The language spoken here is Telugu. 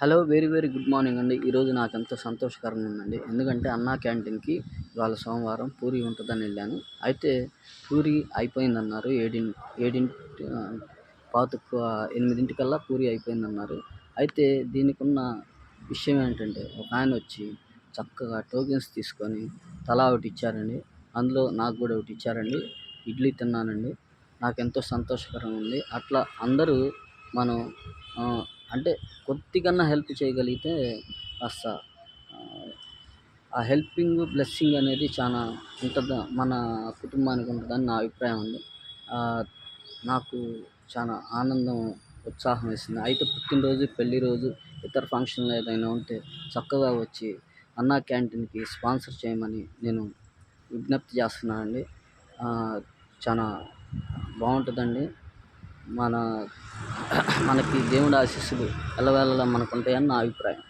Hello! Very very good morning అండి. ఈరోజు నాకెంతో సంతోషకరంగా ఉందండి. ఎందుకంటే అన్నా క్యాంటీన్‌కి ఇవాళ సోమవారం పూరి ఉంటదని ఎళ్ళాను. అయితే పూరి అయిపోయిందన్నారు. ఏడింటి పావుతక్కువ 8:00కల్లా పూరి అయిపోయిందన్నారు. అయితే దీనికున్న విషయం ఏంటంటే ఒకాయనొచ్చి చక్కగా టోకెన్స్ తీసుకొని తలా ఒకటిచ్చారండి. అందులో నాకు గూడా ఒకటిచ్చారండి. ఇడ్లీ తిన్నానండి. నాకెంతో సంతోషకరంగా ఉంది. అట్లా అందరూ మనం అంటే కొద్దిగన్నా హెల్ప్ చేయగలిగితే కాస్త ఆహ్, ఆ హెల్పింగ్, బ్లెస్సింగ్ అనేది చానా మన కుటుంబానికి ఉంటదని నా అభిప్రాయం అండి. ఆహ్, నాకు చానా ఆనందం, ఉత్సాహం వేసింది. అయితే పుట్టినరోజు, పెళ్లి రోజు, ఇతర ఫంక్షన్‌లు ఏదైనా ఉంటే చక్కగా వచ్చి అన్నా క్యాంటీన్‌కి స్పాన్సర్ చేయమని నేను విజ్ఞప్తి చేస్తున్నానండి. ఆహ్, చానా బావుంటదండి. మన మనకి దేవుడి ఆశీస్సులు ఎల్లవేళలా మనకుంటాయని నా అభిప్రాయం.